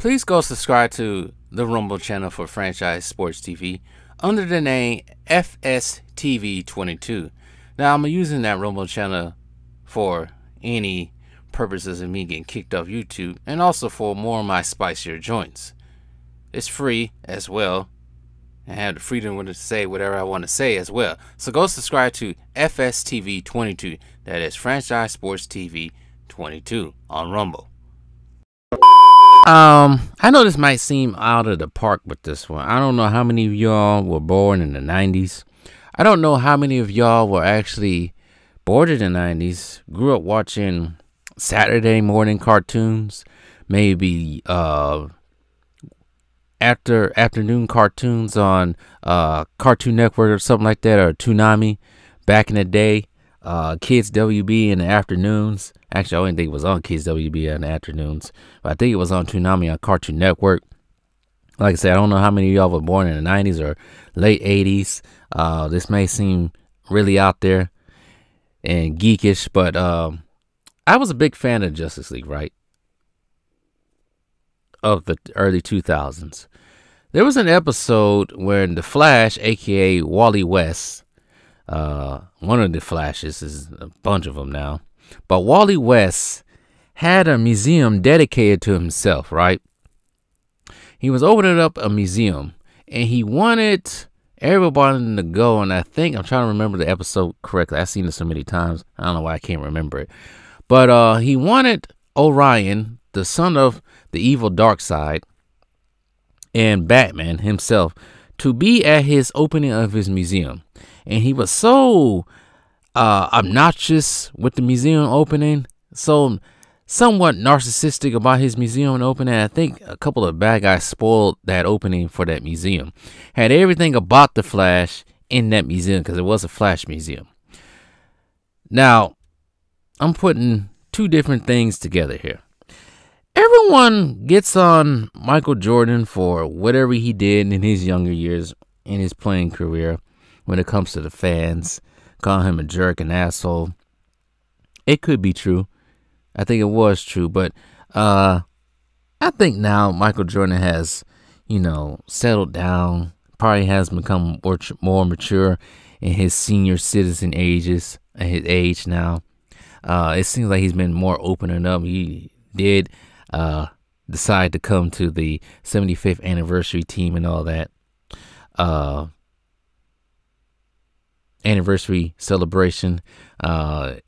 Please go subscribe to the Rumble channel for Franchise Sports TV under the name FSTV22. Now, I'm using that Rumble channel for any purposes of me getting kicked off YouTube and also for more of my spicier joints. It's free as well. I have the freedom to say whatever I want to say as well. So go subscribe to FSTV22. That is Franchise Sports TV 22 on Rumble. I know this might seem out of the park with this one. I don't know how many of y'all were born in the 90s. I don't know how many of y'all were actually born in the 90s, grew up watching Saturday morning cartoons, maybe afternoon cartoons on Cartoon Network or something like that, or Toonami back in the day. Kids WB in the afternoons. Actually, I don't think it was on Kids WB in the afternoons, but I think it was on Toonami on Cartoon Network. Like I said, I don't know how many of y'all were born in the 90s or late 80s. This may seem really out there and geekish, but I was a big fan of Justice League, right? Of the early 2000s. There was an episode where the Flash, aka Wally West, one of the Flashes, is a bunch of them now, but Wally West had a museum dedicated to himself, right? He was opening up a museum and he wanted everybody to go, and I think I'm trying to remember the episode correctly. I've seen it so many times, I don't know why I can't remember it, but he wanted Orion, the son of the evil Darkseid, and Batman himself, to be at his opening of his museum. And he was so obnoxious with the museum opening, so somewhat narcissistic about his museum opening. I think a couple of bad guys spoiled that opening for that museum. Had everything about the Flash in that museum because it was a Flash museum. Now, I'm putting two different things together here. Everyone gets on Michael Jordan for whatever he did in his younger years in his playing career when it comes to the fans, calling him a jerk, an asshole. It could be true. I think it was true, but I think now Michael Jordan has, settled down, probably has become more mature in his senior citizen ages, at his age now. It seems like he's been more opening up. He did decide to come to the 75th anniversary team and all that anniversary celebration.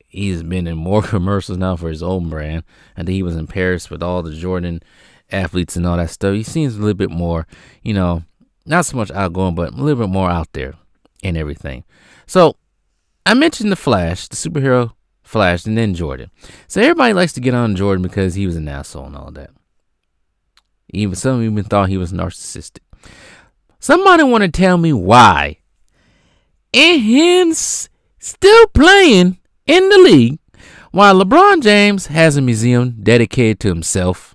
He's been in more commercials now for his own brand. I think he was in Paris with all the Jordan athletes and all that stuff. He seems a little bit more, not so much outgoing, but a little bit more out there and everything. So I mentioned the Flash, the superhero Flash, and then Jordan. So everybody likes to get on Jordan because he was an asshole and all that. Some even thought he was narcissistic. Somebody want to tell me why, and him still playing in the league, while LeBron James has a museum dedicated to himself.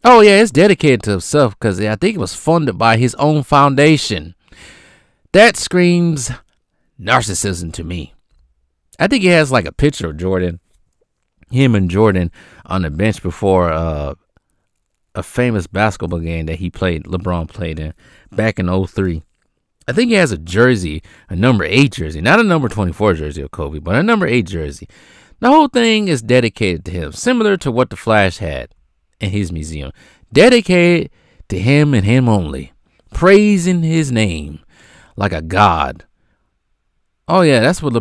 Oh yeah, it's dedicated to himself because I think it was funded by his own foundation. That screams narcissism to me. I think he has like a picture of Jordan, him and Jordan on the bench before a famous basketball game that LeBron played in back in 2003. I think he has a jersey, a number 8 jersey, not a number 24 jersey of Kobe, but a number 8 jersey. The whole thing is dedicated to him, similar to what the Flash had in his museum. Dedicated to him and him only, praising his name like a god. Oh yeah, that's what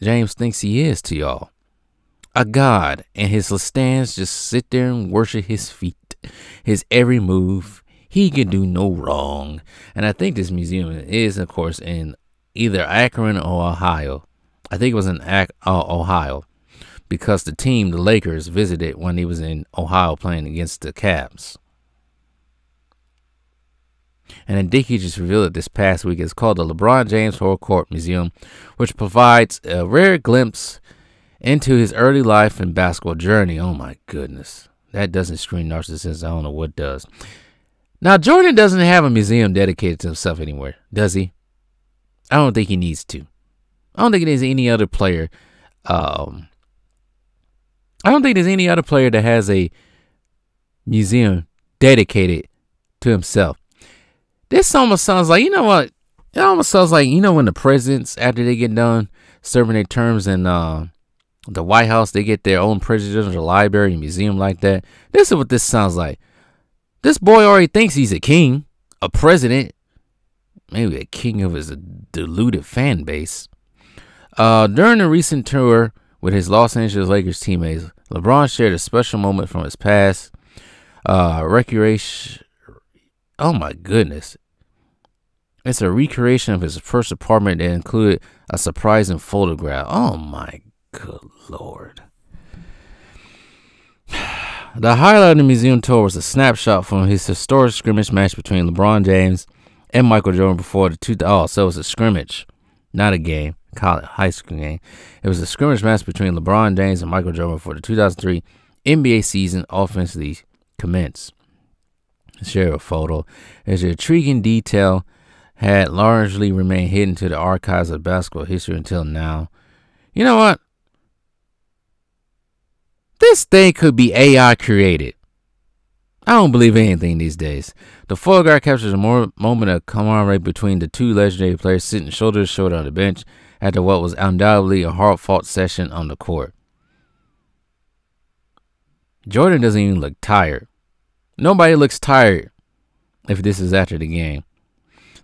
James thinks he is to y'all. A god, and his stands just sit there and worship his feet, his every move. He can do no wrong. And I think this museum is, of course, in either Akron or Ohio. I think it was in Ohio, because the team, the Lakers, visited when he was in Ohio playing against the Cavs. And I think he just revealed it this past week. It's called the LeBron James Court Museum, which provides a rare glimpse into his early life and basketball journey. Oh my goodness. That doesn't scream narcissism. I don't know what does. Now, Jordan doesn't have a museum dedicated to himself anywhere, does he? I don't think he needs to. I don't think there's any other player. I don't think there's any other player that has a museum dedicated to himself. This almost sounds like, you know what? It almost sounds like, when the presidents, after they get done serving their terms in the White House, they get their own presidential library and museum like that. This is what this sounds like. This boy already thinks he's a king, a president, maybe a king of his deluded fan base. During a recent tour with his Los Angeles Lakers teammates, LeBron shared a special moment from his past. Recreation. Oh my goodness. It's a recreation of his first apartment that included a surprising photograph. Oh my good Lord. The highlight of the museum tour was a snapshot from his historic scrimmage match between LeBron James and Michael Jordan before so it was a scrimmage, not a game, high school game. It was a scrimmage match between LeBron James and Michael Jordan before the 2003 NBA season offensively commenced. Share a photo. As an intriguing detail had largely remained hidden to the archives of basketball history until now. You know what? This thing could be AI created. I don't believe anything these days. The photograph captures a moment of camaraderie between the two legendary players sitting shoulder to shoulder on the bench after what was undoubtedly a hard-fought session on the court. Jordan doesn't even look tired. Nobody looks tired if this is after the game.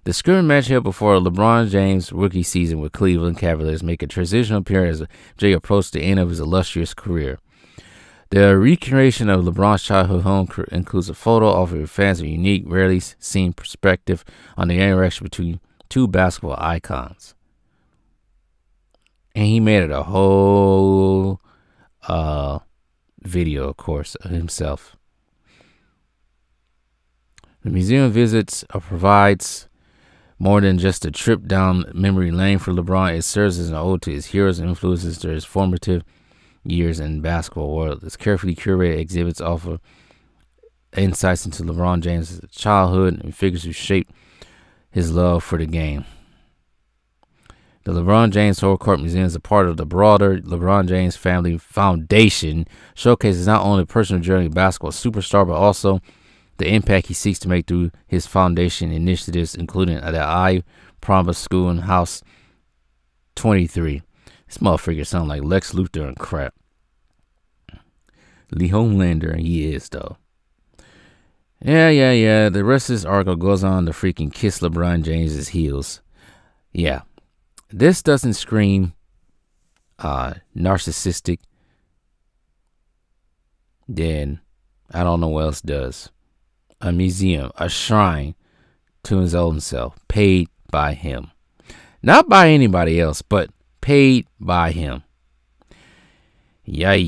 The scrimmage match held before LeBron James' rookie season with Cleveland Cavaliers make a transitional appearance as Jay approached the end of his illustrious career. The recreation of LeBron's childhood home includes a photo offering fans a unique, rarely seen perspective on the interaction between two basketball icons. And he made it a whole video, of course, of himself. The museum visits provides more than just a trip down memory lane for LeBron. It serves as an ode to his heroes and influences during his formative years in basketball world. Its carefully curated exhibits offer insights into LeBron James' childhood and figures who shaped his love for the game. The LeBron James Horror Court Museum is a part of the broader LeBron James Family Foundation, showcases not only the personal journey of basketball superstar, but also the impact he seeks to make through his foundation initiatives, including the I Promise School and House 23. This motherfucker sound like Lex Luthor and crap. Lee Homelander, he is, though. Yeah. The rest of this article goes on to freaking kiss LeBron James's heels. Yeah. This doesn't scream narcissistic. Then I don't know what else does. A museum, a shrine to his own self, paid by him. Not by anybody else, but paid by him. Yay.